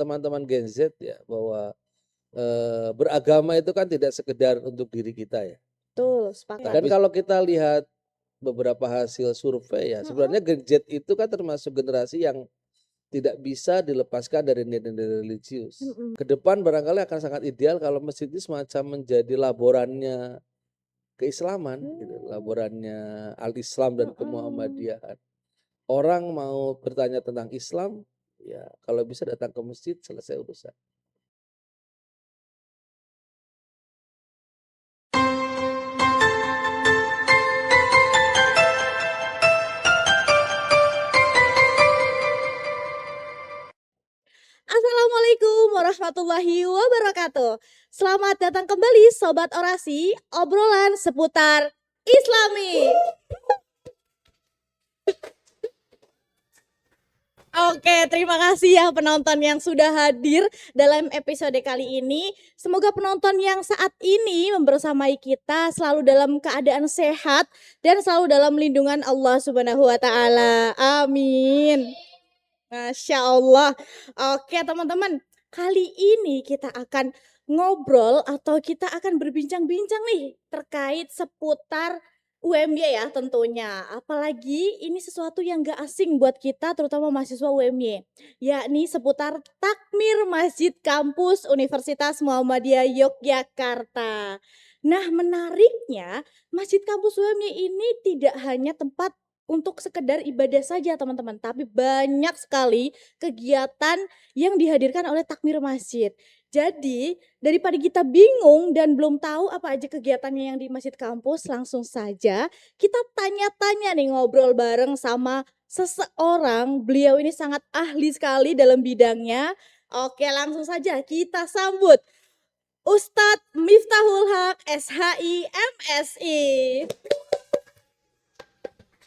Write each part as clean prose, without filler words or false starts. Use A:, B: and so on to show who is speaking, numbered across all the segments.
A: teman-teman Gen Z ya bahwa beragama itu kan tidak sekedar untuk diri kita ya.
B: Betul, sepakat.
A: Dan kalau kita lihat beberapa hasil survei ya, sebenarnya Gen Z itu kan termasuk generasi yang tidak bisa dilepaskan dari nilai-nilai religius. Ke depan barangkali akan sangat ideal kalau masjid itu semacam menjadi laborannya keislaman, gitu, laborannya al-Islam dan kemuhammadiyahan. Orang mau bertanya tentang Islam, ya kalau bisa datang ke masjid selesai urusan.
B: Assalamualaikum warahmatullahi wabarakatuh. Selamat datang kembali Sobat Orasi, obrolan seputar Islami. Oke, terima kasih ya penonton yang sudah hadir dalam episode kali ini. Semoga penonton yang saat ini membersamai kita selalu dalam keadaan sehat dan selalu dalam lindungan Allah Subhanahu wa taala. Amin. Masya Allah. Oke teman-teman, kali ini kita akan ngobrol atau kita akan berbincang-bincang nih terkait seputar UMY ya tentunya. Apalagi ini sesuatu yang gak asing buat kita terutama mahasiswa UMY. Yakni seputar takmir Masjid Kampus Universitas Muhammadiyah Yogyakarta. Nah menariknya Masjid Kampus UMY ini tidak hanya tempat untuk sekedar ibadah saja teman-teman, tapi banyak sekali kegiatan yang dihadirkan oleh takmir masjid. Jadi daripada kita bingung dan belum tahu apa aja kegiatannya yang di masjid kampus, langsung saja kita tanya-tanya nih, ngobrol bareng sama seseorang. Beliau ini sangat ahli sekali dalam bidangnya. Oke, langsung saja kita sambut Ustadz Miftahul Haq SHI MSI.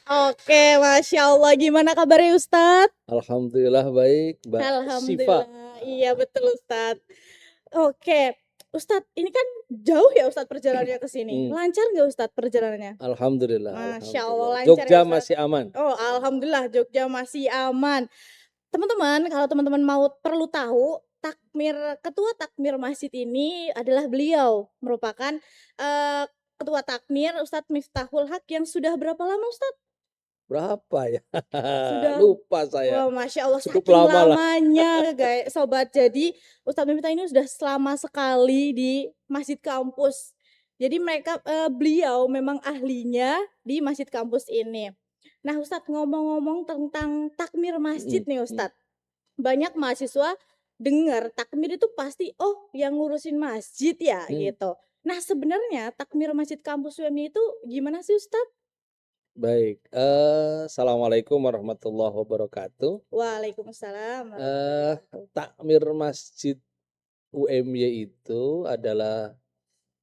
B: Oke, Masya Allah. Gimana kabarnya Ustadz?
A: Alhamdulillah baik, Mbak Siva.
B: Alhamdulillah. Iya betul Ustadz. Oke, Ustadz ini kan jauh ya Ustadz perjalanannya ke sini. Lancar nggak Ustadz perjalanannya?
A: Alhamdulillah.
B: Masya Allah lancar
A: Jogja
B: ya Ustadz.
A: masih aman.
B: Oh alhamdulillah Jogja masih aman. Teman-teman, kalau teman-teman mau perlu tahu, ketua takmir masjid ini adalah beliau, merupakan ketua takmir Ustadz Miftahul Haq yang sudah berapa lama Ustadz?
A: Berapa ya?
B: Sudah
A: Lupa saya.
B: Wah, Masya Allah,
A: Cukup
B: saking
A: lama lah.
B: lamanya guys, sobat. Jadi Ustadz Miftah ini sudah selama sekali di masjid kampus. Jadi beliau memang ahlinya di masjid kampus ini. Nah Ustadz, ngomong-ngomong tentang takmir masjid nih Ustadz, banyak mahasiswa dengar takmir itu pasti yang ngurusin masjid ya gitu. Nah sebenarnya takmir masjid kampus UMY itu gimana sih Ustadz?
A: Baik, assalamualaikum warahmatullahi wabarakatuh.
B: Waalaikumsalam.
A: Takmir Masjid UMY itu adalah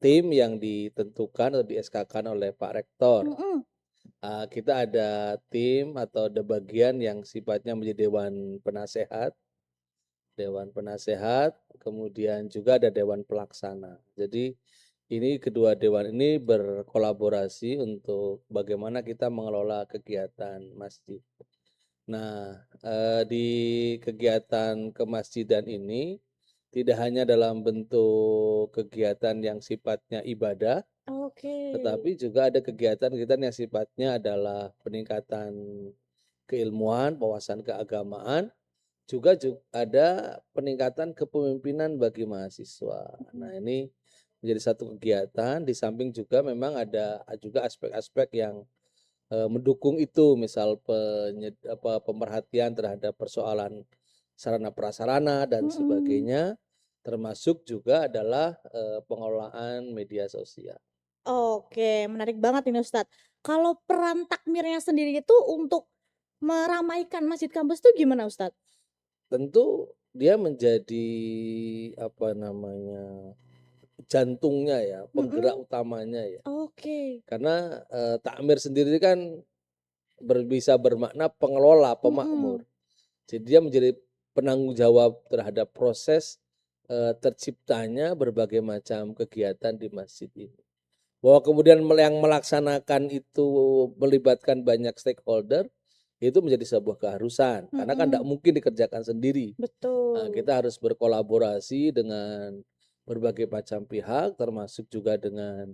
A: tim yang ditentukan atau di-SK-kan oleh Pak Rektor. Kita ada tim atau ada bagian yang sifatnya menjadi dewan penasehat, kemudian juga ada dewan pelaksana. Jadi ini kedua dewan ini berkolaborasi untuk bagaimana kita mengelola kegiatan masjid. Nah, di kegiatan kemasjidan ini tidak hanya dalam bentuk kegiatan yang sifatnya ibadah, tetapi juga ada kegiatan-kegiatan yang sifatnya adalah peningkatan keilmuan, wawasan keagamaan, juga ada peningkatan kepemimpinan bagi mahasiswa. Nah, ini menjadi satu kegiatan, di samping juga memang ada juga aspek-aspek yang mendukung itu, misal pemerhatian terhadap persoalan sarana prasarana dan sebagainya, termasuk juga adalah pengelolaan media sosial.
B: Oke, menarik banget ini Ustadz. Kalau peran takmirnya sendiri itu untuk meramaikan masjid kampus itu gimana Ustadz?
A: Tentu dia menjadi jantungnya ya, penggerak utamanya ya.
B: Oke.
A: Karena takmir sendiri kan bisa bermakna pengelola, pemakmur. Jadi dia menjadi penanggung jawab terhadap proses terciptanya berbagai macam kegiatan di masjid ini. Bahwa kemudian yang melaksanakan itu melibatkan banyak stakeholder, itu menjadi sebuah keharusan karena kan tidak
B: Mhm.
A: mungkin dikerjakan sendiri.
B: Betul.
A: Kita harus berkolaborasi dengan berbagai macam pihak termasuk juga dengan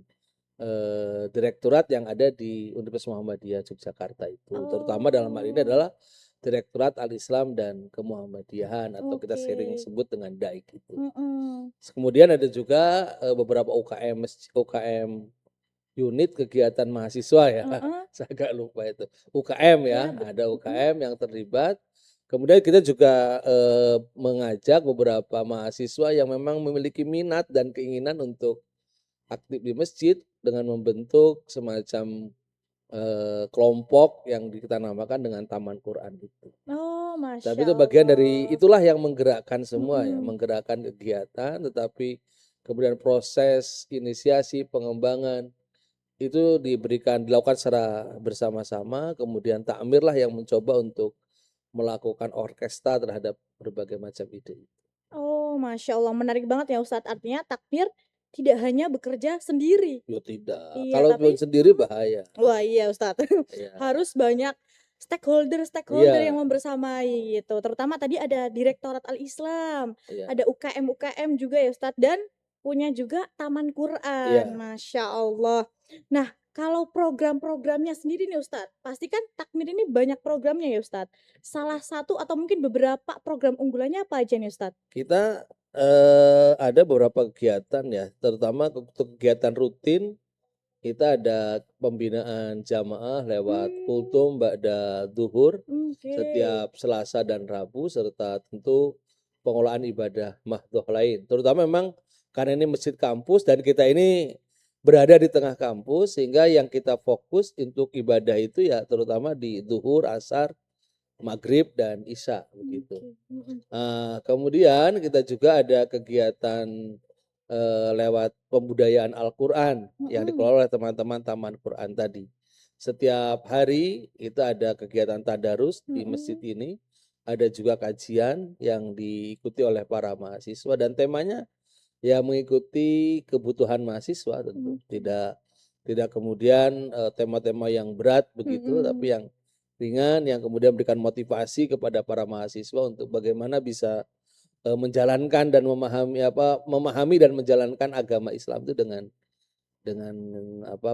A: direktorat yang ada di Universitas Muhammadiyah Yogyakarta itu. Terutama dalam hal ini
B: Oh,
A: adalah Direktorat Al-Islam dan Kemuhammadiyahan atau kita
B: oke.
A: sering sebut dengan DAIK itu.
B: Mhm.
A: Kemudian ada juga beberapa UKM unit kegiatan mahasiswa ya.
B: Heeh.
A: Saya agak lupa itu. UKM
B: Iya,
A: ya, ada
B: mhm.
A: UKM yang terlibat. Kemudian kita juga mengajak beberapa mahasiswa yang memang memiliki minat dan keinginan untuk aktif di masjid dengan membentuk semacam kelompok yang kita namakan dengan Taman Quran itu.
B: Oh,
A: Tapi
B: Masya
A: itu bagian dari
B: Allah.
A: itulah yang menggerakkan semua ya,
B: Mhm.
A: menggerakkan kegiatan, tetapi kemudian proses inisiasi pengembangan itu dilakukan secara bersama-sama, kemudian takmirlah yang mencoba untuk melakukan orkestra terhadap berbagai macam ide.
B: Oh, Masya Allah, menarik banget ya Ustadz. Artinya takmir tidak hanya bekerja sendiri.
A: Ya tidak,
B: Iya,
A: kalau
B: tapi
A: sendiri bahaya.
B: wah iya Ustadz,
A: Ya,
B: harus banyak stakeholder-stakeholder yang
A: iya,
B: membersamai gitu. Terutama tadi ada Direktorat Al-Islam,
A: iya,
B: ada UKM-UKM juga ya Ustadz, dan punya juga Taman Quran,
A: iya.
B: Masya Allah. Nah, kalau program-programnya sendiri nih Ustadz, pasti kan takmir ini banyak programnya ya Ustadz. Salah satu atau mungkin beberapa program unggulannya apa aja nih Ustadz?
A: Kita ada beberapa kegiatan ya, terutama untuk kegiatan rutin kita ada pembinaan jamaah lewat
B: Hmm,
A: kultum ba'da duhur
B: oke.
A: setiap Selasa dan Rabu serta tentu pengelolaan ibadah mahdoh lain. Terutama memang karena ini masjid kampus dan kita ini berada di tengah kampus sehingga yang kita fokus untuk ibadah itu ya terutama di duhur, asar, maghrib dan isya begitu.
B: Oke, mhm.
A: Kemudian kita juga ada kegiatan lewat pembudayaan Al-Qur'an yang
B: Mhm,
A: dikelola oleh teman-teman Taman Quran tadi. Setiap hari kita ada kegiatan tadarus di masjid
B: mhm,
A: ini, ada juga kajian yang diikuti oleh para mahasiswa dan temanya ya mengikuti kebutuhan mahasiswa tentu,
B: oke.
A: tidak tidak kemudian tema-tema yang berat begitu,
B: Mhm.
A: tapi yang ringan yang kemudian memberikan motivasi kepada para mahasiswa untuk bagaimana bisa menjalankan dan memahami dan menjalankan agama Islam itu dengan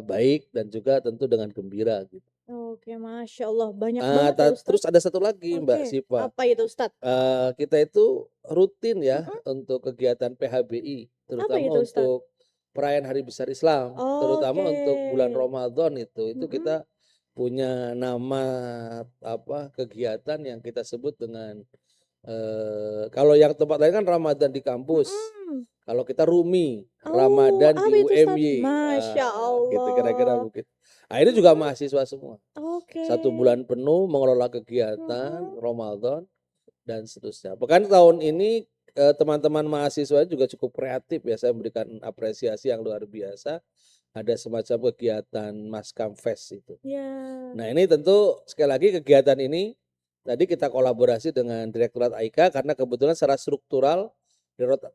A: baik dan juga tentu dengan gembira gitu.
B: Oke, Masya Allah, banyak banget ya
A: Terus
B: Ustadz.
A: ada satu lagi Mbak
B: Oke,
A: Sipa,
B: apa itu Ustadz?
A: kita itu rutin ya
B: Mhm,
A: untuk kegiatan PHBI,
B: apa
A: terutama
B: itu Ustadz?
A: untuk perayaan Hari Besar Islam, terutama
B: Oke,
A: untuk bulan Ramadan itu
B: mhm,
A: kita punya nama kegiatan yang kita sebut dengan kalau yang tempat lain kan Ramadan di kampus.
B: mhm.
A: Kalau kita Rumi,
B: Oh,
A: Ramadan di
B: apa itu Ustadz?
A: UMY,
B: Masya
A: gitu kira-kira
B: Allah.
A: begitu. Ini juga
B: Mhm,
A: mahasiswa semua.
B: oke,
A: 1 bulan penuh mengelola kegiatan
B: mhm.
A: Ramadan dan seterusnya. Bahkan tahun ini, teman-teman mahasiswa juga cukup kreatif ya, saya memberikan apresiasi yang luar biasa. Ada semacam kegiatan Maskam Fest itu.
B: Ya,
A: Nah, ini tentu sekali lagi kegiatan ini tadi kita kolaborasi dengan Direktorat AIK karena kebetulan secara struktural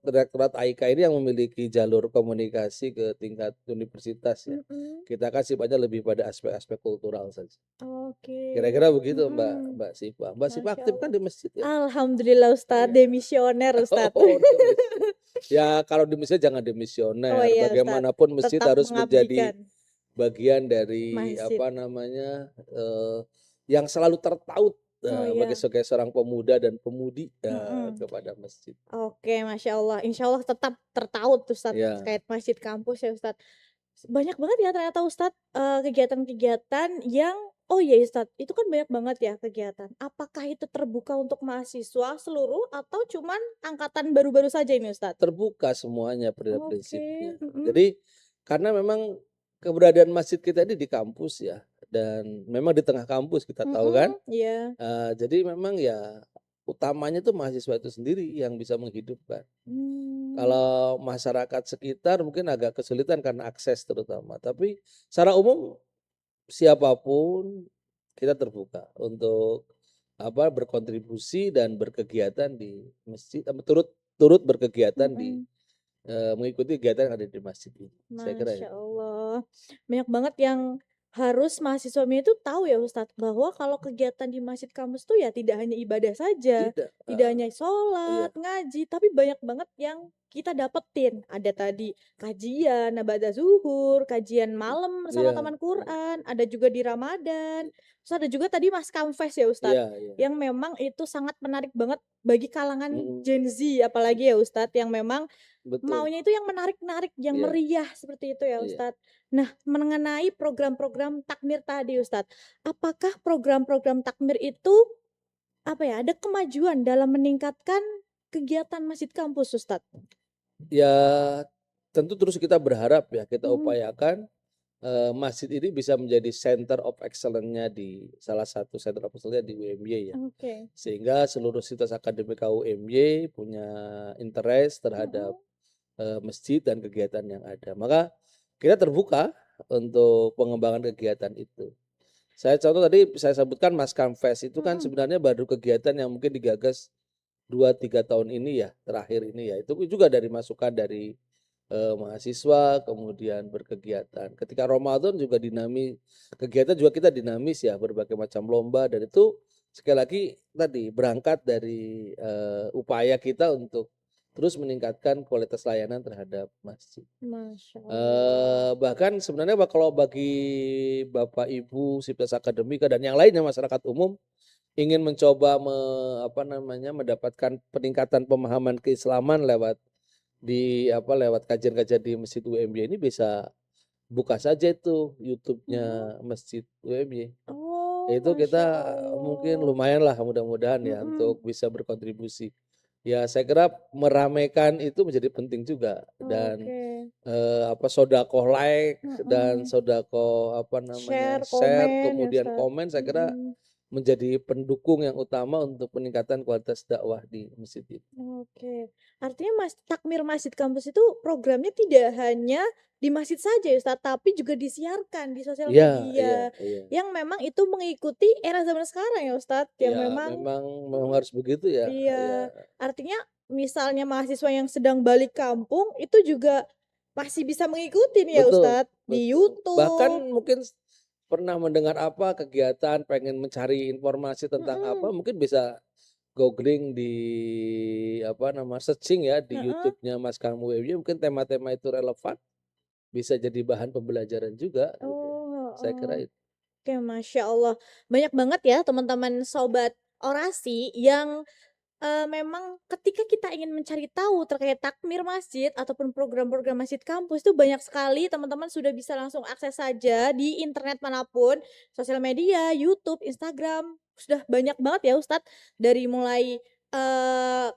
A: Direktorat AIK ini yang memiliki jalur komunikasi ke tingkat universitas ya.
B: mhm,
A: Kita kan sifatnya lebih pada aspek-aspek kultural saja.
B: oke,
A: Kira-kira begitu Mbak
B: mhm,
A: Mbak Sipa. Mbak Sipa
B: Masya
A: aktif kan
B: Allah.
A: di masjid ya?
B: Alhamdulillah Ustadz,
A: Iya.
B: demisioner Ustadz.
A: Oh, di masjid. Ya kalau di masjid jangan
B: Oh
A: demisioner,
B: iya Ustadz,
A: bagaimanapun masjid
B: tetap
A: harus menjadi
B: mengabdikan
A: bagian dari
B: masjid.
A: yang selalu tertaut,
B: Oh
A: bagi
B: iya,
A: sebagai seorang pemuda dan pemudi,
B: mhm.
A: kepada masjid.
B: Oke, Masya Allah. Insya Allah tetap tertaut Ustadz
A: Ya,
B: terkait masjid kampus ya Ustadz. Banyak banget ya ternyata Ustadz, kegiatan-kegiatan yang oh iya Ustadz, itu kan banyak banget ya kegiatan. Apakah itu terbuka untuk mahasiswa seluruh atau cuman angkatan baru-baru saja ini Ustadz?
A: terbuka semuanya pada
B: Oke,
A: prinsipnya.
B: mhm,
A: Jadi karena memang keberadaan masjid kita ini di kampus ya, dan memang di tengah kampus kita tahu kan,
B: mhm, iya,
A: jadi memang ya utamanya itu mahasiswa itu sendiri yang bisa menghidupkan.
B: mmm,
A: Kalau masyarakat sekitar mungkin agak kesulitan karena akses terutama, tapi secara umum siapapun kita terbuka untuk berkontribusi dan berkegiatan di masjid, turut turut berkegiatan
B: mhm.
A: mengikuti kegiatan yang ada di masjid ini, saya kira
B: Masya
A: itu.
B: Allah. Banyak banget yang harus mahasiswanya itu tahu ya Ustadz, bahwa kalau kegiatan di masjid kampus tuh ya tidak hanya ibadah saja,
A: Tidak,
B: tidak hanya
A: iya,
B: sholat, ngaji, tapi banyak banget yang kita dapetin. Ada tadi kajian, nabada zuhur, kajian malam bersama
A: iya,
B: teman
A: iya,
B: Quran, ada juga di Ramadan. Terus ada juga tadi Mas Kamfes ya Ustadz,
A: iya, iya,
B: yang memang itu sangat menarik banget bagi kalangan
A: mhm,
B: Gen Z apalagi ya Ustadz, yang memang
A: betul,
B: maunya itu yang menarik-narik, yang
A: iya,
B: meriah seperti itu ya
A: iya.
B: Ustadz. Nah, mengenai program-program takmir tadi Ustadz, apakah program-program takmir itu, apa ya, ada kemajuan dalam meningkatkan kegiatan masjid kampus Ustadz?
A: Ya tentu terus kita berharap ya, kita
B: Mhm,
A: upayakan, masjid ini bisa menjadi center of excellence-nya di salah satu center of excellence-nya di UMY ya.
B: oke.
A: Sehingga seluruh situs akademik UMY punya interest terhadap,
B: Mhm,
A: masjid dan kegiatan yang ada. Maka kita terbuka untuk pengembangan kegiatan itu. Saya contoh tadi saya sebutkan Maskam Fest itu kan
B: mhm,
A: sebenarnya baru kegiatan yang mungkin digagas 2 3 tahun ini ya, terakhir ini ya. Itu juga dari masukan dari, mahasiswa kemudian berkegiatan. Ketika Ramadan juga kegiatan juga kita dinamis ya, berbagai macam lomba dan itu sekali lagi tadi berangkat dari, upaya kita untuk terus meningkatkan kualitas layanan terhadap masjid.
B: Masya Allah.
A: Bahkan sebenarnya kalau bagi Bapak, Ibu, sivitas akademika dan yang lainnya masyarakat umum ingin mencoba apa namanya, mendapatkan peningkatan pemahaman keislaman lewat kajian-kajian di Masjid UMY ini bisa buka saja itu
B: Mhm.
A: YouTube-nya Masjid UMY.
B: Oh,
A: Itu
B: Masya
A: kita mungkin
B: Allah.
A: lumayanlah mudah-mudahan ya
B: Mhm,
A: untuk bisa berkontribusi. Ya saya kira meramaikan itu menjadi penting juga dan
B: oke.
A: apa, shodaqoh like dan
B: Mhm.
A: shodaqoh apa namanya,
B: Share,
A: share
B: komen ya
A: kemudian
B: Ustadz?
A: komen saya kira
B: Mhm.
A: menjadi pendukung yang utama untuk peningkatan kualitas dakwah di masjid itu.
B: Oke, artinya takmir masjid kampus itu programnya tidak hanya di masjid saja ya Ustadz, tapi juga disiarkan di sosial
A: Iya, iya,
B: media,
A: iya.
B: yang memang itu mengikuti era zaman sekarang ya Ustadz, yang
A: Iya,
B: memang
A: memang memang
B: mhm,
A: harus begitu ya, iya.
B: iya, artinya misalnya mahasiswa yang sedang balik kampung, itu juga masih bisa mengikuti nih ya
A: Betul,
B: Ustadz, di
A: betul. Bahkan
B: YouTube,
A: mungkin pernah mendengar apa kegiatan, pengen mencari informasi tentang apa,
B: mhm,
A: mungkin bisa googling di apa searching ya di
B: heeh,
A: YouTube-nya Mas Kang Muewye mungkin tema-tema itu relevan, bisa jadi bahan pembelajaran juga gitu.
B: oh,
A: Saya
B: heeh.
A: kira itu.
B: Oke, Masya Allah. Banyak banget ya teman-teman sobat orasi yang memang ketika kita ingin mencari tahu terkait takmir masjid ataupun program-program masjid kampus itu banyak sekali teman-teman sudah bisa langsung akses saja di internet manapun, sosial media, YouTube, Instagram, sudah banyak banget ya Ustadz dari mulai,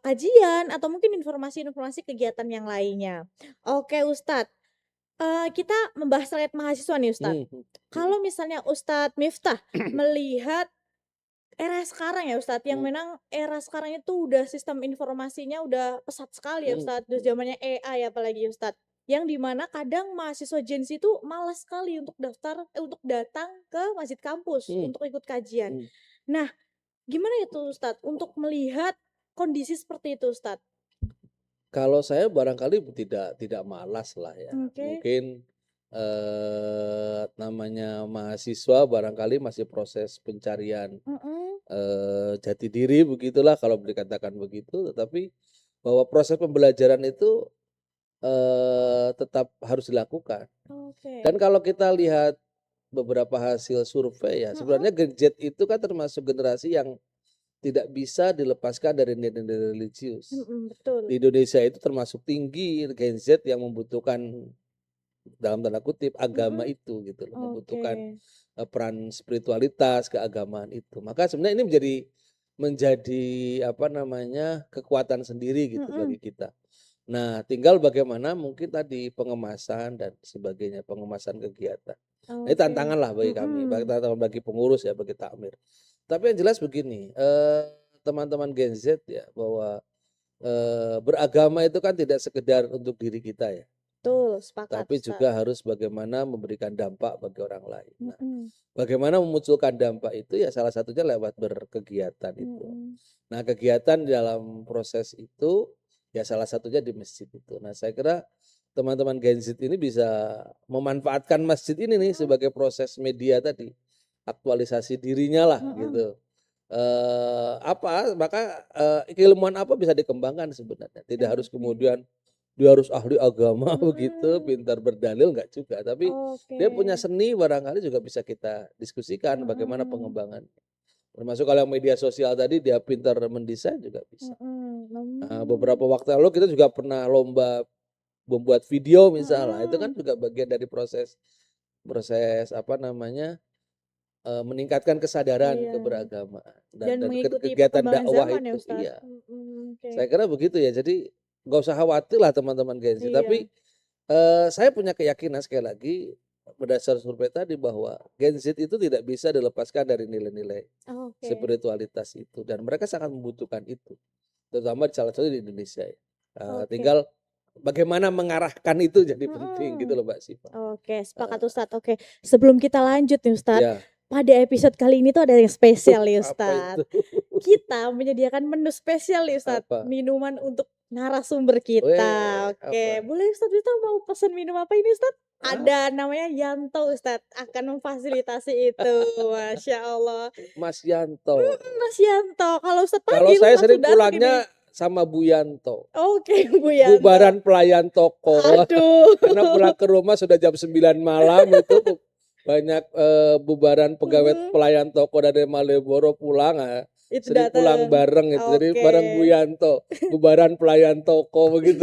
B: kajian atau mungkin informasi-informasi kegiatan yang lainnya. Oke Ustadz, kita membahas terkait mahasiswa nih Ustadz.
A: Mhm, mhm,
B: Kalau misalnya Ustadz Miftah melihat era sekarang ya Ustadz, yang
A: mhm,
B: memang era sekarang itu udah sistem informasinya udah pesat sekali ya
A: mhm,
B: Ustadz, udah
A: mhm,
B: zamannya AI apalagi ya Ustadz. Yang di mana kadang mahasiswa Gen Z itu malas sekali untuk untuk datang ke masjid kampus,
A: mhm,
B: untuk ikut kajian.
A: mhm.
B: Nah, gimana itu Ustadz untuk melihat kondisi seperti itu Ustadz?
A: Kalau saya barangkali tidak malas lah ya.
B: Oke,
A: Mungkin, namanya mahasiswa barangkali masih proses pencarian,
B: mhm,
A: jati diri begitulah kalau dikatakan begitu. Tetapi bahwa proses pembelajaran itu, tetap harus dilakukan. Dan
B: oke,
A: kalau kita lihat beberapa hasil survei ya,
B: mhm,
A: sebenarnya Gen Z itu kan termasuk generasi yang tidak bisa dilepaskan dari nilai-nilai religius.
B: mhm, betul,
A: Di Indonesia itu termasuk tinggi Gen Z yang membutuhkan dalam tanda kutip agama
B: mhm,
A: itu gitu loh,
B: oke,
A: membutuhkan, peran spiritualitas, keagamaan itu. Maka sebenarnya ini menjadi apa namanya, kekuatan sendiri gitu
B: mhm,
A: bagi kita. Nah, tinggal bagaimana mungkin tadi pengemasan dan sebagainya, pengemasan kegiatan. Nah, ini
B: oke,
A: tantangan lah bagi kami,
B: mhm,
A: tantangan bagi pengurus ya, bagi takmir. Tapi yang jelas begini, teman-teman Gen Z ya, bahwa beragama itu kan tidak sekedar untuk diri kita ya,
B: betul, sepakat
A: tapi
B: Ustadz,
A: juga harus bagaimana memberikan dampak bagi orang lain. Nah,
B: mhm,
A: bagaimana memunculkan dampak itu ya salah satunya lewat berkegiatan itu.
B: mhm.
A: Nah, kegiatan dalam proses itu ya salah satunya di masjid itu. Nah, saya kira teman-teman Gen Z ini bisa memanfaatkan masjid ini nih
B: Mhm.
A: sebagai proses media tadi, aktualisasi dirinya lah
B: Mhm.
A: gitu. Maka, keilmuan apa bisa dikembangkan sebenarnya, tidak harus
B: Oke.
A: kemudian dia harus ahli agama begitu,
B: Mhm.
A: pintar berdalil, enggak juga, tapi
B: Oke.
A: dia punya seni barangkali juga bisa kita diskusikan bagaimana
B: Mhm.
A: pengembangan. Termasuk kalau yang media sosial tadi dia pintar mendesain juga bisa.
B: Mhm.
A: Beberapa waktu lalu kita juga pernah lomba membuat video misal, nah itu kan
B: Mhm.
A: juga bagian dari proses proses apa namanya, meningkatkan kesadaran
B: Iya.
A: keberagamaan dan
B: Dan mengikuti
A: kegiatan
B: perkembangan
A: dakwah
B: zaman ya
A: itu
B: Ustadz?
A: iya,
B: Mhm. Oke.
A: saya kira begitu ya. Jadi nggak usah khawatir lah teman-teman Gen Z,
B: Iya.
A: tapi, saya punya keyakinan sekali lagi berdasar survei tadi bahwa Gen Z itu tidak bisa dilepaskan dari nilai-nilai
B: Oke.
A: spiritualitas itu dan mereka sangat membutuhkan itu, terutama salah satu di Indonesia ya.
B: Oke.
A: Tinggal bagaimana mengarahkan itu jadi penting gitu
B: Mhm.
A: loh Mbak Syifa.
B: Oke, sepakat
A: Heeh,
B: Ustadz. Oke, sebelum kita lanjut nih Ustadz,
A: iya.
B: pada episode kali ini tuh ada yang spesial nih
A: Apa itu?
B: Ustadz. Kita menyediakan menu spesial nih Ustadz,
A: Apa?
B: minuman untuk narasumber kita.
A: Weh,
B: Oke,
A: apa?
B: boleh Ustadz kita mau pesan minum apa ini Ustadz?
A: Ah,
B: Ada namanya Yanto Ustadz, akan memfasilitasi itu. Masya Allah.
A: Mas Yanto.
B: Mas Yanto, kalau Ustadz
A: Kalau
B: panggil
A: saya sering
B: langsung datang ini.
A: pulangnya sama Bu Yanto.
B: Oke, Bu Yanto.
A: Bubaran pelayan toko.
B: Aduh.
A: Karena pulang ke rumah sudah jam 9 malam itu banyak, bubaran pegawai
B: Mhm.
A: pelayan toko dari Malioboro pulang,
B: Itu
A: sering pulang
B: datang.
A: bareng itu. Jadi
B: Oke.
A: bareng Bu Yanto, bubaran pelayan toko begitu.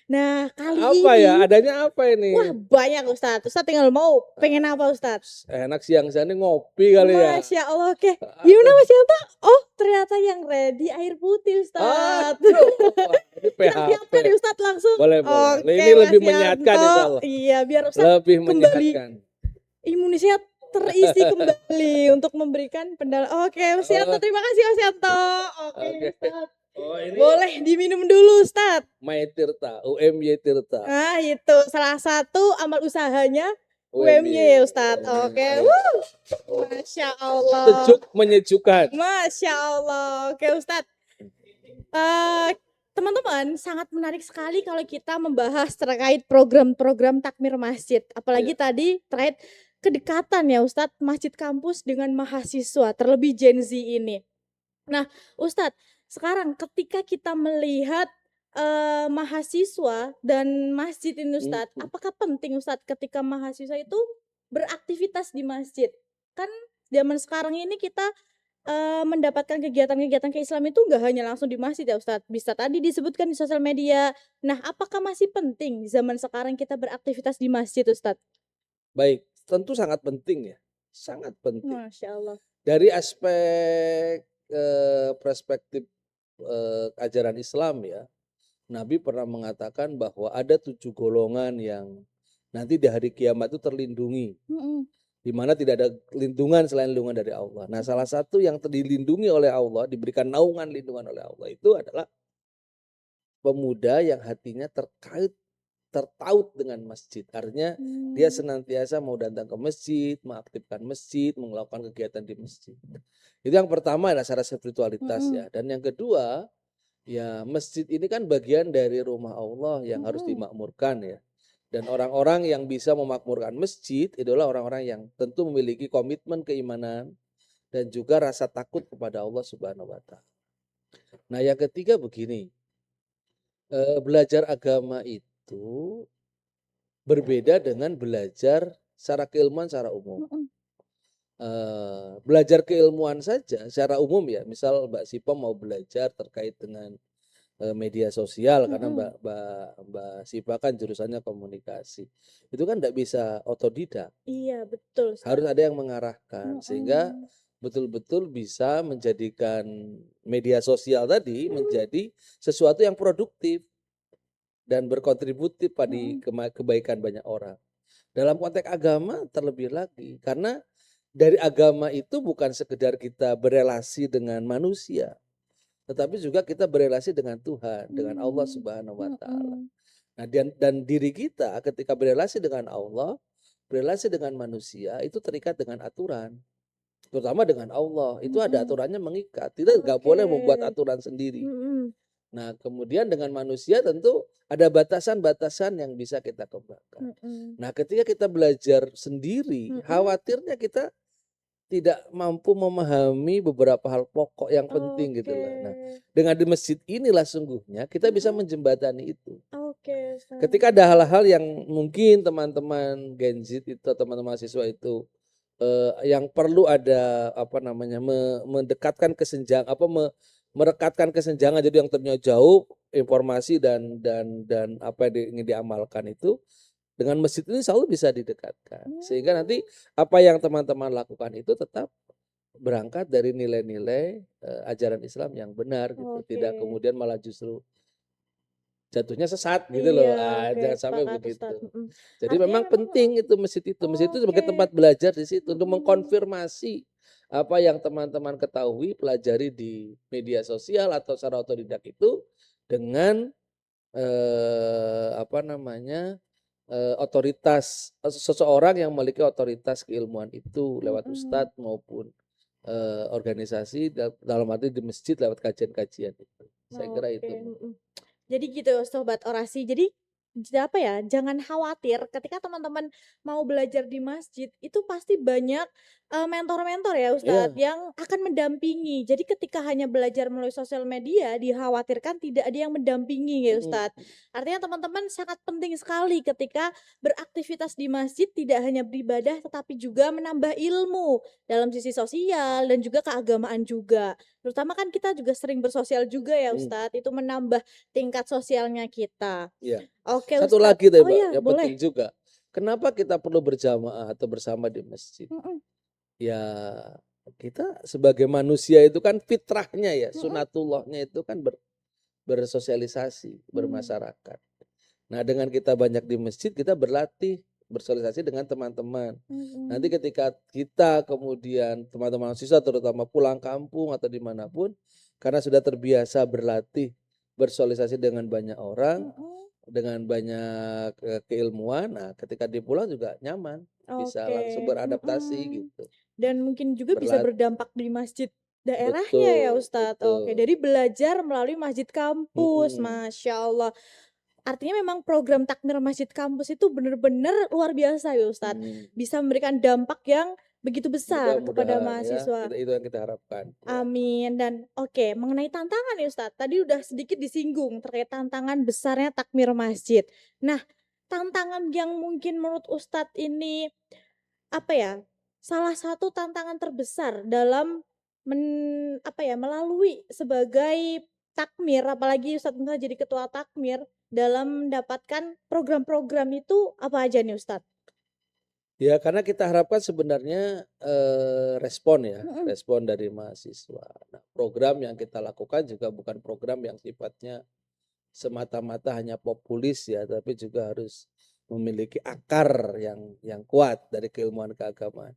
B: Nah, kali
A: Apa ya,
B: ini
A: adanya apa
B: wah
A: ini?
B: banyak Ustadz. Ustadz tinggal mau pengen apa Ustadz?
A: Enak siang-siang ini ngopi kali ya?
B: Masya Allah, oke. Gimana
A: Aduh.
B: Mas Yanto? Oh, ternyata yang ready air putih Ustadz.
A: Aduh, wah ini
B: Kita
A: PHP.
B: siapkan ya Ustadz langsung.
A: Boleh boleh.
B: Oke
A: Ini
B: Mas
A: lebih menyehatkan
B: Yanto.
A: insyaallah.
B: Iya, biar Ustadz
A: Lebih
B: kembali
A: menyehatkan.
B: imunisnya terisi kembali untuk memberikan Oke, Mas Yanto,
A: Oh,
B: terima kasih Mas Yanto. Oke,
A: oke.
B: Ustadz.
A: Oh ini
B: Boleh diminum dulu, Ustadz.
A: My Tirta, UMY Tirta,
B: Nah, itu salah satu amal usahanya
A: UMY.
B: UMY, Ustadz. Oke,
A: UMY.
B: Masya Allah.
A: Sejuk menyejukkan.
B: Masya Allah. Oke, Ustadz. Eh, teman-teman, sangat menarik sekali kalau kita membahas terkait program-program takmir masjid.
A: Iya.
B: Apalagi tadi terkait kedekatan ya Ustadz, masjid kampus dengan mahasiswa, terlebih Gen Z ini. Nah, Ustadz, sekarang ketika kita melihat, mahasiswa dan masjid ini Ustadz,
A: Mhm.
B: apakah penting Ustadz ketika mahasiswa itu beraktivitas di masjid? Kan zaman sekarang ini kita, mendapatkan kegiatan-kegiatan keislaman itu nggak hanya langsung di masjid ya Ustadz, bisa tadi disebutkan di sosial media. Nah, apakah masih penting zaman sekarang kita beraktivitas di masjid Ustadz?
A: Baik, tentu sangat penting ya, sangat penting.
B: Masya Allah.
A: Dari aspek, perspektif, ajaran Islam ya, Nabi pernah mengatakan bahwa ada 7 golongan yang nanti di hari kiamat itu terlindungi,
B: Mhm.
A: di mana tidak ada lindungan selain lindungan dari Allah. Nah, salah satu yang dilindungi oleh Allah, diberikan naungan lindungan oleh Allah itu adalah pemuda yang hatinya tertaut dengan masjid. Artinya dia
B: Mmm.
A: senantiasa mau datang ke masjid, mengaktifkan masjid, melakukan kegiatan di masjid. Itu yang pertama adalah secara spiritualitas
B: Mhm.
A: ya. Dan yang kedua, ya masjid ini kan bagian dari rumah Allah yang harus
B: Mhm.
A: dimakmurkan ya. Dan orang-orang yang bisa memakmurkan masjid adalah orang-orang yang tentu memiliki komitmen keimanan dan juga rasa takut kepada Allah Subhanahu wa taala. Nah, yang ketiga begini, belajar agama itu berbeda dengan belajar secara keilmuan secara umum.
B: Mhm.
A: Belajar keilmuan saja secara umum ya, misal Mbak Sipa mau belajar terkait dengan, media sosial karena
B: Mhm.
A: Mbak Sipa kan jurusannya komunikasi. Itu kan ndak bisa otodidak,
B: Iya, betul, Ustaz.
A: harus ada yang mengarahkan sehingga
B: Mhm.
A: betul-betul bisa menjadikan media sosial tadi menjadi sesuatu yang produktif dan berkontributif pada
B: Mhm.
A: kebaikan banyak orang. Dalam konteks agama terlebih lagi, karena dari agama itu bukan sekedar kita berelasi dengan manusia, tetapi juga kita berelasi dengan Tuhan, dengan Allah
B: Mmm.
A: Subhanahu wa taala.
B: Mhm.
A: Nah, dan diri kita ketika berelasi dengan Allah, berelasi dengan manusia itu terikat dengan aturan, terutama dengan Allah, itu ada
B: Mhm.
A: aturannya mengikat. Kita nggak
B: Oke.
A: boleh membuat aturan sendiri.
B: Mhm.
A: Nah, kemudian dengan manusia tentu ada batasan-batasan yang bisa kita kembangkan.
B: Mhm.
A: Nah, ketika kita belajar sendiri,
B: Mhm.
A: khawatirnya kita tidak mampu memahami beberapa hal pokok yang penting gitu
B: Oke.
A: loh. Nah, dengan di masjid inilah sungguhnya kita bisa
B: Mhm.
A: menjembatani itu.
B: Oke, Ustaz.
A: Ketika ada hal-hal yang mungkin teman-teman Gen Z itu, teman-teman mahasiswa itu, yang perlu ada apa namanya, mendekatkan merekatkan kesenjangan jadi yang tadinya jauh informasi dan apa yang ingin diamalkan itu, dengan masjid ini selalu bisa didekatkan. Sehingga nanti
B: Mmm.
A: apa yang teman-teman lakukan itu tetap berangkat dari nilai-nilai, ajaran Islam yang benar gitu,
B: Oke.
A: tidak kemudian malah justru jatuhnya sesat gitu
B: Iya,
A: loh,
B: oke,
A: jangan sampai
B: sepakat
A: begitu.
B: Ustaz, mhm.
A: Jadi
B: Artinya
A: memang
B: memang
A: penting itu masjid itu. Masjid itu
B: oke,
A: sebagai tempat belajar di situ untuk
B: mhm.
A: mengkonfirmasi apa yang teman-teman ketahui, pelajari di media sosial atau secara otodidak itu dengan, apa namanya, otoritas, seseorang yang memiliki otoritas keilmuan itu lewat
B: Mhm.
A: ustadz maupun, organisasi dalam arti di masjid lewat kajian-kajian itu. Saya kira
B: Oke,
A: itu.
B: mhm. Jadi gitu sobat orasi. Jadi apa ya, jangan khawatir ketika teman-teman mau belajar di masjid itu pasti banyak mentor-mentor ya Ustadz
A: Iya,
B: yang akan mendampingi. Jadi ketika hanya belajar melalui sosial media dikhawatirkan tidak ada yang mendampingi ya
A: mhm,
B: Ustadz. Artinya teman-teman sangat penting sekali ketika beraktivitas di masjid tidak hanya beribadah tetapi juga menambah ilmu dalam sisi sosial dan juga keagamaan juga. Terutama kan kita juga sering bersosial juga ya
A: mhm,
B: Ustadz, itu menambah tingkat sosialnya kita.
A: iya.
B: Oke
A: Satu
B: Ustadz.
A: lagi deh,
B: Oh
A: Mbak,
B: iya,
A: yang penting
B: boleh.
A: juga. Kenapa kita perlu berjamaah atau bersama di masjid?
B: Mhm.
A: Ya, kita sebagai manusia itu kan fitrahnya ya,
B: Mhm.
A: sunatullahnya itu kan bersosialisasi,
B: Mmm.
A: bermasyarakat. Nah, dengan kita banyak di masjid, kita berlatih bersosialisasi dengan teman-teman. Nanti
B: Mhm.
A: ketika kita kemudian teman-teman mahasiswa terutama pulang kampung atau dimanapun, karena sudah terbiasa berlatih bersosialisasi dengan banyak orang,
B: Mhm.
A: dengan banyak, keilmuan, nah ketika dia pulang juga nyaman, bisa
B: Oke,
A: langsung beradaptasi
B: mhm.
A: gitu.
B: Dan mungkin juga bisa
A: Berlat
B: berdampak di masjid daerahnya ya
A: betul
B: Ustadz. Oke,
A: betul,
B: dari belajar melalui masjid kampus,
A: mhm,
B: Masya Allah. Artinya memang program takmir masjid kampus itu benar-benar luar biasa ya Ustadz.
A: mhm,
B: Bisa memberikan dampak yang begitu besar kepada
A: mudah-mudahan ya,
B: mahasiswa.
A: itu yang kita harapkan, ya.
B: Amin. Dan oke, mengenai tantangan nih Ustadz, tadi udah sedikit disinggung terkait tantangan besarnya takmir masjid. Nah, tantangan yang mungkin menurut Ustadz ini apa ya, salah satu tantangan terbesar dalam melalui sebagai takmir, apalagi Ustadz misalnya jadi ketua takmir, dalam mendapatkan program-program itu apa aja nih Ustadz?
A: Ya karena kita harapkan sebenarnya, respon ya,
B: Mhm.
A: respon dari mahasiswa. Nah, program yang kita lakukan juga bukan program yang sifatnya semata-mata hanya populis ya, tapi juga harus memiliki akar yang kuat dari keilmuan keagamaan.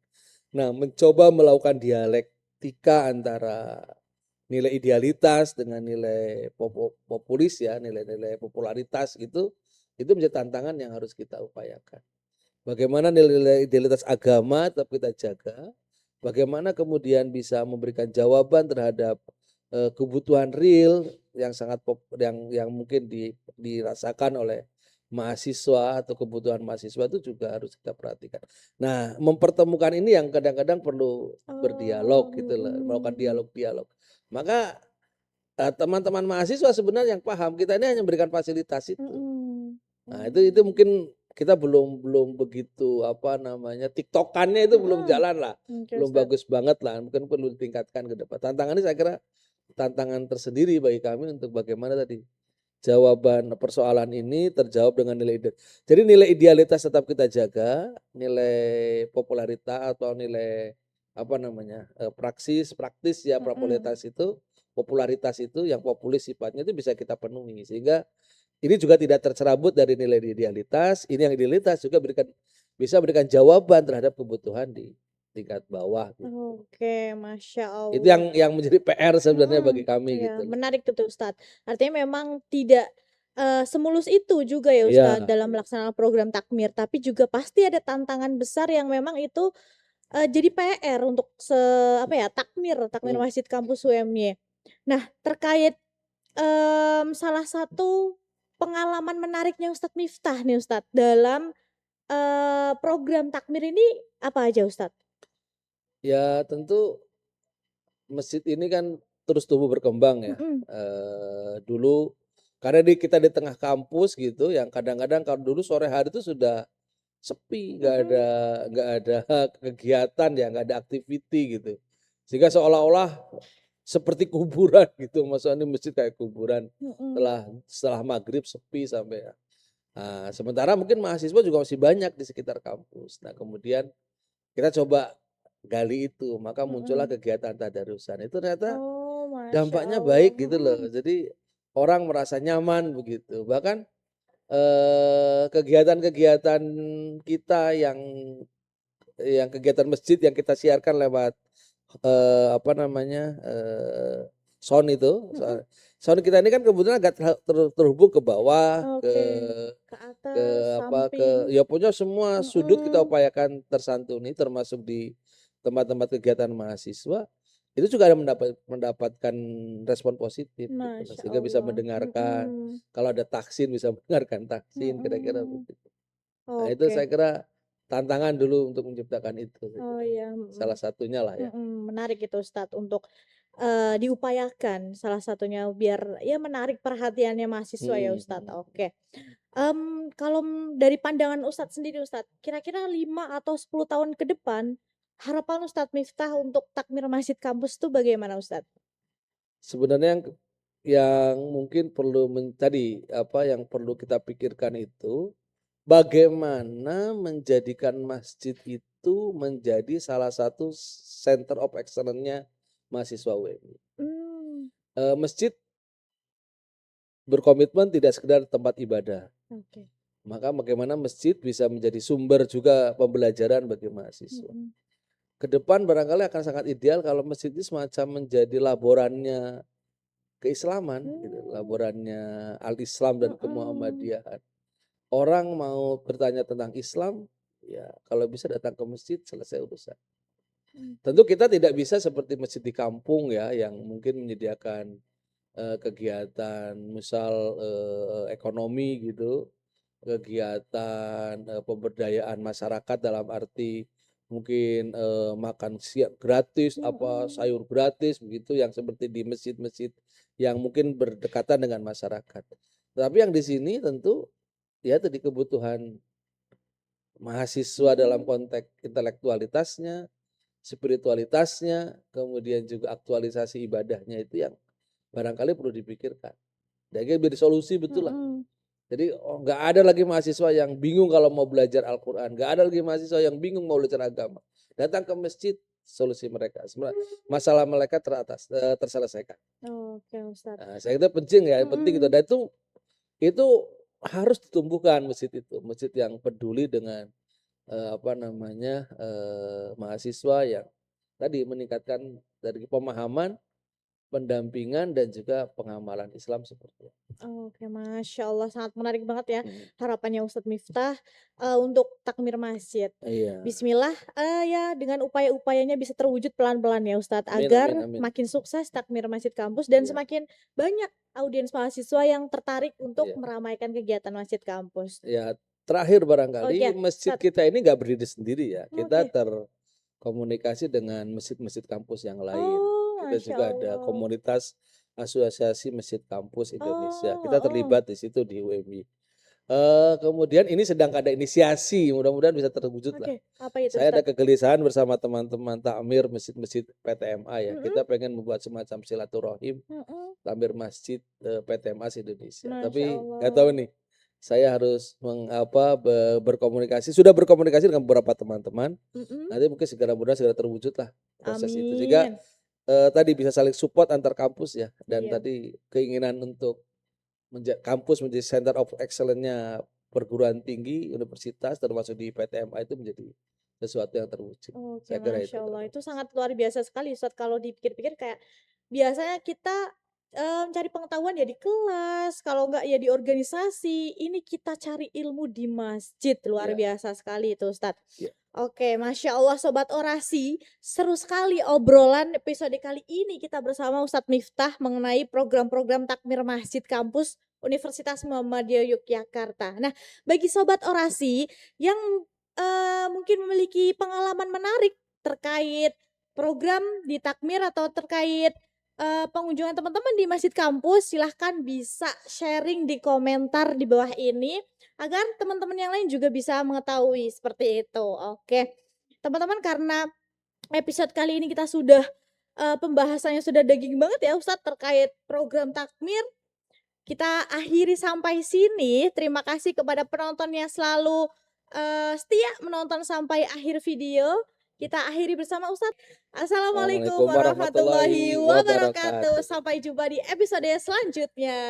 A: Nah, mencoba melakukan dialektika antara nilai idealitas dengan nilai populis ya, nilai-nilai popularitas itu menjadi tantangan yang harus kita upayakan. Bagaimana nilai-nilai idealitas agama tetap kita jaga, bagaimana kemudian bisa memberikan jawaban terhadap, kebutuhan real yang sangat yang mungkin dirasakan oleh mahasiswa atau kebutuhan mahasiswa itu juga harus kita perhatikan. Nah, mempertemukan ini yang kadang-kadang perlu berdialog
B: Oh,
A: gitu loh, melakukan
B: mhm.
A: dialog-dialog. Maka, teman-teman mahasiswa sebenarnya yang paham, kita ini hanya memberikan fasilitas itu.
B: Mhm.
A: Nah, itu
B: Mmm.
A: mungkin kita belum belum begitu, apa namanya, tiktokannya itu belum
B: Mhm.
A: jalan lah,
B: Oke,
A: belum
B: Ustaz.
A: bagus banget lah, mungkin perlu ditingkatkan ke depan. Tantangan ini saya kira tantangan tersendiri bagi kami untuk bagaimana tadi, jawaban persoalan ini terjawab dengan jadi nilai idealitas tetap kita jaga, nilai popularitas atau nilai, apa namanya, praktis ya,
B: Mhm.
A: popularitas itu yang populis sifatnya itu bisa kita penuhi. Sehingga ini juga tidak tercerabut dari nilai idealitas, ini yang idealitas juga bisa berikan jawaban terhadap kebutuhan di tingkat bawah gitu.
B: Oke, Masya
A: Itu
B: Allah.
A: yang menjadi PR sebenarnya bagi
B: Mhm.
A: kami
B: Iya,
A: gitu loh.
B: menarik tuh Ustadz. Artinya memang tidak, semulus itu juga ya Ustadz
A: Iya
B: dalam melaksanakan program takmir, tapi juga pasti ada tantangan besar yang memang itu, jadi PR untuk takmir takmir
A: mhm,
B: masjid kampus UMY. Nah, terkait salah satu pengalaman menariknya Ustadz Miftah nih Ustadz dalam, program takmir ini apa aja Ustadz?
A: Ya tentu masjid ini kan terus tumbuh berkembang ya,
B: Mhm,
A: dulu karena kita di tengah kampus gitu yang kadang-kadang kalau dulu sore hari itu sudah sepi,
B: mhm,
A: nggak ada kegiatan ya, nggak ada activity gitu. Sehingga seolah-olah seperti kuburan gitu, maksudnya ini masjid kayak kuburan
B: mhm.
A: setelah maghrib sepi sampai sementara mungkin mahasiswa juga masih banyak di sekitar kampus. Nah kemudian kita coba gali itu, maka muncullah
B: Mhm.
A: kegiatan tadarusan. Itu ternyata
B: Oh, Masya
A: dampaknya
B: Allah,
A: baik gitu loh.
B: mhm.
A: Jadi orang merasa nyaman begitu. Bahkan, kegiatan-kegiatan kita yang kegiatan masjid yang kita siarkan lewat, apa namanya, sound itu,
B: Mhm,
A: sound kita ini kan kebetulan agak terhubung ke bawah,
B: oke. Ke
A: ke
B: atas,
A: apa,
B: samping,
A: ya pokoknya semua sudut kita
B: mhm.
A: upayakan tersantuni termasuk di tempat-tempat kegiatan mahasiswa, itu juga ada mendapatkan respon positif gitu loh,
B: Masya
A: sehingga bisa
B: Allah,
A: mendengarkan,
B: mhm,
A: kalau ada taksin bisa mendengarkan taksin, kira-kira
B: mhm.
A: begitu. Nah itu
B: Oke.
A: saya kira tantangan dulu untuk menciptakan itu saya
B: Oh
A: kira,
B: iya,
A: salah satunya lah ya.
B: menarik itu Ustadz untuk, diupayakan salah satunya biar ya menarik perhatiannya mahasiswa ya
A: Mhm
B: Ustadz,
A: mhm.
B: oke. Kalau dari pandangan Ustadz sendiri Ustadz, kira-kira 5 atau 10 tahun ke depan, harapan Ustadz Miftah untuk takmir masjid kampus tuh bagaimana Ustadz?
A: Sebenarnya yang mungkin perlu tadi, apa, yang perlu kita pikirkan itu, bagaimana menjadikan masjid itu menjadi salah satu center of excellence-nya mahasiswa UMI.
B: Mmm,
A: Masjid berkomitmen tidak sekedar tempat ibadah,
B: oke,
A: maka bagaimana masjid bisa menjadi sumber juga pembelajaran bagi mahasiswa.
B: mhm,
A: Ke depan barangkali akan sangat ideal kalau masjid itu semacam menjadi laborannya keislaman gitu,
B: mmm,
A: laborannya al-Islam dan
B: mhm,
A: kemuhammadiyahan. Orang mau bertanya tentang Islam, ya kalau bisa datang ke masjid selesai urusan.
B: oke,
A: Tentu kita tidak bisa seperti masjid di kampung ya, yang mungkin menyediakan, kegiatan misal, ekonomi gitu, kegiatan, pemberdayaan masyarakat dalam arti mungkin, makan siang gratis, apa,
B: mhm,
A: sayur gratis begitu yang seperti di masjid-masjid yang mungkin berdekatan dengan masyarakat. Tapi yang di sini tentu ya tadi kebutuhan mahasiswa dalam
B: mhm,
A: konteks intelektualitasnya, spiritualitasnya, kemudian juga aktualisasi ibadahnya itu yang barangkali perlu dipikirkan. Jadi biar solusi betul lah.
B: mhm.
A: Jadi nggak ada lagi mahasiswa yang bingung kalau mau belajar Al-Quran, nggak ada lagi mahasiswa yang bingung mau belajar agama. Datang ke masjid, solusi mereka, masalah mereka terselesaikan.
B: Oke Ustadz,
A: Nah, saya kira penting ya, penting itu
B: mhm.
A: dan itu harus ditumbuhkan masjid itu, masjid yang peduli dengan apa namanya, mahasiswa yang tadi meningkatkan dari pemahaman, pendampingan, dan juga pengamalan Islam seperti itu.
B: Oke, Masya Allah sangat menarik banget ya
A: Mhm.
B: harapannya Ustadz Miftah, untuk takmir masjid.
A: Iya.
B: Bismillah, ya dengan upaya-upayanya bisa terwujud pelan-pelan ya Ustadz,
A: Amin amin
B: agar
A: amin.
B: makin sukses takmir masjid kampus dan
A: Iya
B: semakin banyak audiens mahasiswa yang tertarik untuk
A: iya
B: meramaikan kegiatan masjid kampus.
A: iya. Terakhir
B: Oh
A: barangkali
B: iya,
A: masjid
B: Ustadz,
A: kita ini nggak berdiri sendiri ya, kita
B: oke.
A: terkomunikasi dengan masjid-masjid kampus yang lain.
B: Oh,
A: Kita
B: Masya
A: juga ada
B: Allah.
A: komunitas asosiasi masjid kampus Indonesia,
B: Oh,
A: kita
B: heeh.
A: terlibat di situ di UMI. Kemudian ini sedang ada inisiasi, mudah-mudahan bisa terwujud lah.
B: Oke, apa itu
A: Saya ada
B: Ustadz?
A: kegelisahan bersama teman-teman takmir masjid-masjid PTMA ya,
B: Mhm,
A: kita pengen membuat semacam silaturahim
B: mhm.
A: takmir masjid, PTMA se-Indonesia.
B: Masya
A: Tapi nggak tahu
B: Allah.
A: nih, saya harus berkomunikasi sudah berkomunikasi dengan beberapa teman-teman,
B: Mhm.
A: nanti mungkin segera terwujud lah proses itu. Sehingga,
B: Amin.
A: tadi bisa saling support antar kampus ya, dan
B: Iya.
A: tadi keinginan untuk kampus menjadi center of excellence-nya perguruan tinggi, universitas, termasuk di PTMA itu menjadi sesuatu yang terwujud.
B: Oke,
A: Saya kira itu
B: Masya Allah. Itu
A: terbatas.
B: sangat luar biasa sekali Ustadz kalau dipikir-pikir kayak biasanya kita cari pengetahuan ya di kelas, kalau enggak ya di organisasi, ini kita cari ilmu di masjid, luar
A: Iya
B: biasa sekali itu Ustadz.
A: iya.
B: Oke, Masya Allah Sobat Orasi, seru sekali obrolan episode kali ini kita bersama Ustadz Miftah mengenai program-program takmir masjid kampus Universitas Muhammadiyah Yogyakarta. Nah, bagi Sobat Orasi yang mungkin memiliki pengalaman menarik terkait program di takmir atau terkait pengunjungan teman-teman di masjid kampus, silahkan bisa sharing di komentar di bawah ini agar teman-teman yang lain juga bisa mengetahui seperti itu. Oke, teman-teman, karena episode kali ini kita sudah pembahasannya sudah daging banget ya Ustadz terkait program takmir, kita akhiri sampai sini. Terima kasih kepada penonton yang selalu setia menonton sampai akhir video. Kita akhiri bersama Ustadz. Assalamualaikum
A: Assalamualaikum
B: warahmatullahi
A: warahmatullahi
B: wabarakatuh.
A: wabarakatuh.
B: Sampai jumpa di episode selanjutnya.